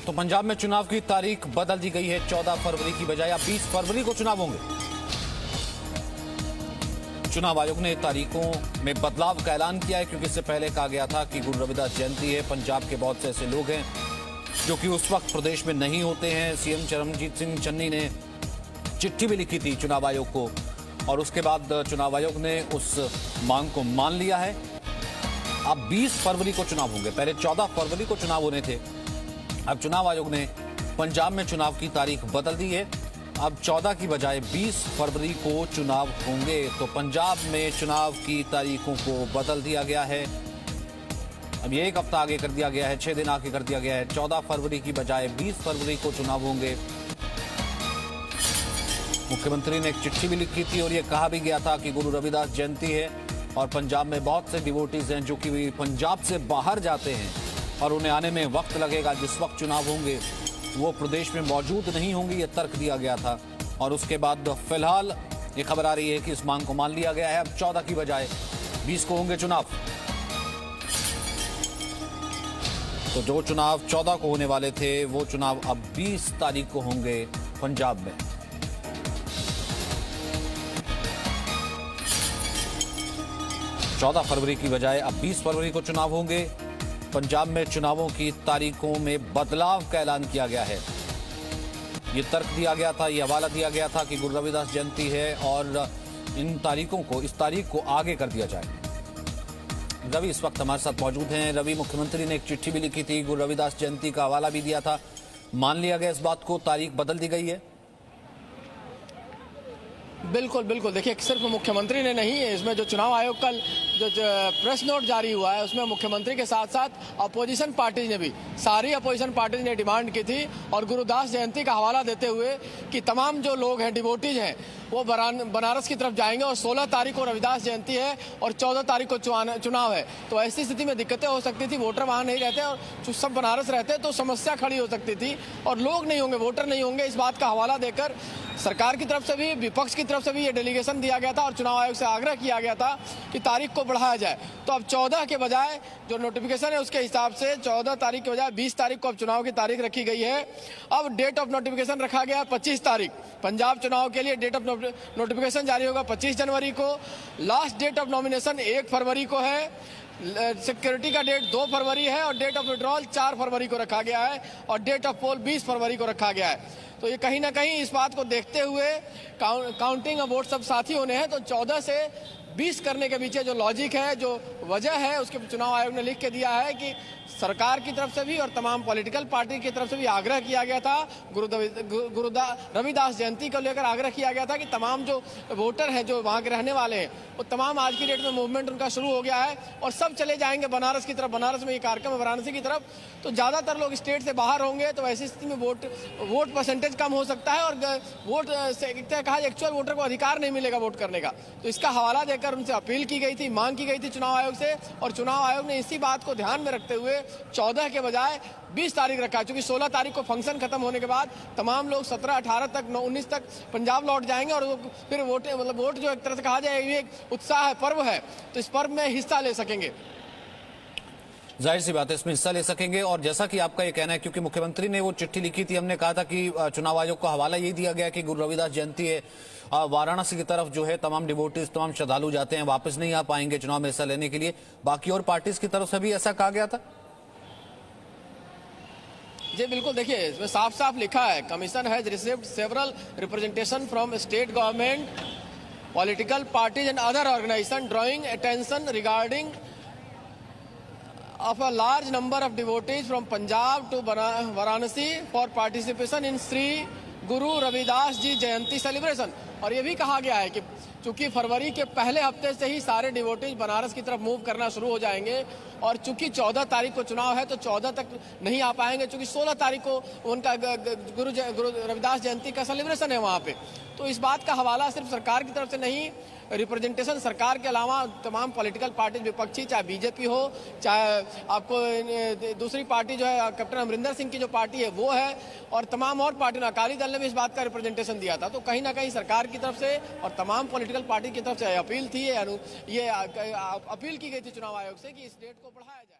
तो पंजाब में चुनाव की तारीख बदल दी गई है। 14 फरवरी की बजाय अब 20 फरवरी को चुनाव होंगे। चुनाव आयोग ने तारीखों में बदलाव का ऐलान किया है, क्योंकि इससे पहले कहा गया था कि गुरु रविदास जयंती है। पंजाब के बहुत से ऐसे लोग हैं जो कि उस वक्त प्रदेश में नहीं होते हैं। सीएम चरणजीत सिंह चन्नी ने चिट्ठी भी लिखी थी चुनाव आयोग को, और उसके बाद चुनाव आयोग ने उस मांग को मान लिया है। अब 20 फरवरी को चुनाव होंगे। पहले 14 फरवरी को चुनाव होने थे। अब चुनाव आयोग ने पंजाब में चुनाव की तारीख बदल दी है। अब 14 की बजाय 20 फरवरी को चुनाव होंगे। तो पंजाब में चुनाव की तारीखों को बदल दिया गया है। अब ये एक हफ्ता आगे कर दिया गया है, 6 दिन आगे कर दिया गया है। 14 फरवरी की बजाय 20 फरवरी को चुनाव होंगे। मुख्यमंत्री ने एक चिट्ठी भी लिखी थी और ये कहा भी गया था कि गुरु रविदास जयंती है और पंजाब में बहुत से डिवोटीज हैं जो कि पंजाब से बाहर जाते हैं और उन्हें आने में वक्त लगेगा। जिस वक्त चुनाव होंगे वो प्रदेश में मौजूद नहीं होंगे, ये तर्क दिया गया था। और उसके बाद फिलहाल ये खबर आ रही है कि इस मांग को मान लिया गया है। अब 14 की बजाय 20 को होंगे चुनाव। तो जो चुनाव 14 को होने वाले थे वो चुनाव अब 20 तारीख को होंगे पंजाब में। चौदह फरवरी की बजाय अब 20 फरवरी को चुनाव होंगे। पंजाब में चुनावों की तारीखों में बदलाव का ऐलान किया गया है। ये तर्क दिया गया था, ये हवाला दिया गया था कि गुरु रविदास जयंती है और इन तारीखों को, इस तारीख को आगे कर दिया जाए। रवि इस वक्त हमारे साथ मौजूद हैं। रवि, मुख्यमंत्री ने एक चिट्ठी भी लिखी थी, गुरु रविदास जयंती का हवाला भी दिया था, मान लिया गया इस बात को, तारीख बदल दी गई है। बिल्कुल बिल्कुल, देखिए सिर्फ मुख्यमंत्री ने नहीं है, इसमें जो चुनाव आयोग का जो प्रेस नोट जारी हुआ है उसमें मुख्यमंत्री के साथ साथ अपोजिशन पार्टीज ने भी, सारी अपोजिशन पार्टीज ने डिमांड की थी और गुरुदास जयंती का हवाला देते हुए कि तमाम जो लोग हैं, डिवोटीज हैं, वो बनारस की तरफ जाएंगे और 16 तारीख को रविदास जयंती है और 14 तारीख को चुनाव है। तो ऐसी स्थिति में दिक्कतें हो सकती थी, वोटर वहाँ नहीं रहते और सब बनारस रहते तो समस्या खड़ी हो सकती थी और लोग नहीं होंगे, वोटर नहीं होंगे। इस बात का हवाला देकर सरकार की तरफ से भी, विपक्ष की तरफ से भी ये डेलीगेशन दिया गया था और चुनाव आयोग से आग्रह किया गया था कि तारीख को बढ़ाया जाए। तो अब 14 के बजाय जो नोटिफिकेशन है उसके हिसाब से 14 तारीख के बजाय 20 तारीख को अब चुनाव की तारीख रखी गई है। अब डेट ऑफ नोटिफिकेशन रखा गया है 25 तारीख। पंजाब चुनाव के लिए डेट ऑफ नोटिफिकेशन जारी होगा 25 जनवरी को। लास्ट डेट ऑफ नॉमिनेशन 1 फरवरी को है। सिक्योरिटी का डेट 2 फरवरी है और डेट ऑफ विड्रॉल 4 फरवरी को रखा गया है और डेट ऑफ पोल 20 फरवरी को रखा गया है। तो ये कहीं ना कहीं इस बात को देखते हुए काउंटिंग ऑफ वोट सब साथी होने हैं, तो 14 से 20 करने के पीछे जो लॉजिक है, जो वजह है, उसके चुनाव आयोग ने लिख के दिया है कि सरकार की तरफ से भी और तमाम पॉलिटिकल पार्टी की तरफ से भी आग्रह किया गया था। गुरु रविदास जयंती को लेकर आग्रह किया गया था कि तमाम जो वोटर हैं, जो वहाँ के रहने वाले हैं, वो तमाम आज की डेट में मूवमेंट उनका शुरू हो गया है और सब चले जाएंगे बनारस की तरफ। बनारस में ये कार्यक्रम है, वाराणसी की तरफ, तो ज़्यादातर लोग स्टेट से बाहर होंगे। तो ऐसी स्थिति में वोट परसेंटेज कम हो सकता है और वोट से कहा एक्चुअल वोटर को अधिकार नहीं मिलेगा वोट करने का। तो इसका हवाला देकर उनसे अपील की गई थी, मांग की गई थी चुनाव आयोग से, और चुनाव आयोग ने इसी बात को ध्यान में रखते हुए 14 के बजाय 20 तारीख रखा है। चूंकि 16 तारीख को फंक्शन खत्म होने के बाद तमाम लोग 17, 18 तक, 19 तक पंजाब लौट जाएंगे और फिर वोट जो एक तरह से कहा जाए ये एक उत्साह है, पर्व है, तो इस पर्व में हिस्सा ले सकेंगे। जाहिर सी बात है, इसमें हिस्सा ले सकेंगे। और जैसा कि आपका ये कहना है, क्योंकि मुख्यमंत्री ने वो चिट्ठी लिखी थी, हमने कहा था कि चुनाव आयोग को हवाला यही दिया गया कि गुरु रविदास जयंती है, वाराणसी की तरफ जो है तमाम डिवोटीज, तमाम श्रद्धालु जाते हैं, वापस नहीं आ पाएंगे चुनाव में हिस्सा लेने के लिए। बाकी और पार्टीज की तरफ से भी ऐसा कहा गया था। जी बिल्कुल, देखिए इसमें साफ साफ लिखा है, commission has received several representation from state government, political parties and other organisation drawing attention regarding of a large number of devotees from Punjab to Varanasi for participation in Sri Guru Ravidas Ji Jayanti celebration। और ये भी कहा गया है कि चूंकि फरवरी के पहले हफ्ते से ही सारे डिवोटीज बनारस की तरफ मूव करना शुरू हो जाएंगे और चूंकि 14 तारीख को चुनाव है तो 14 तक नहीं आ पाएंगे, चूंकि 16 तारीख को उनका गुरु रविदास जयंती का सेलिब्रेशन है वहाँ पे। तो इस बात का हवाला सिर्फ सरकार की तरफ से नहीं, रिप्रेजेंटेशन सरकार के अलावा तमाम पॉलिटिकल पार्टी विपक्षी, चाहे बीजेपी हो, चाहे आपको दूसरी पार्टी जो है कैप्टन अमरिंदर सिंह की जो पार्टी है वो है, और तमाम और पार्टियों, अकाली दल ने भी इस बात का रिप्रेजेंटेशन दिया था। तो कहीं ना कहीं सरकार की तरफ से और तमाम पॉलिटिकल पार्टी की तरफ से अपील थी, ये अपील की गई थी चुनाव आयोग से कि इस डेट को बढ़ाया जाए।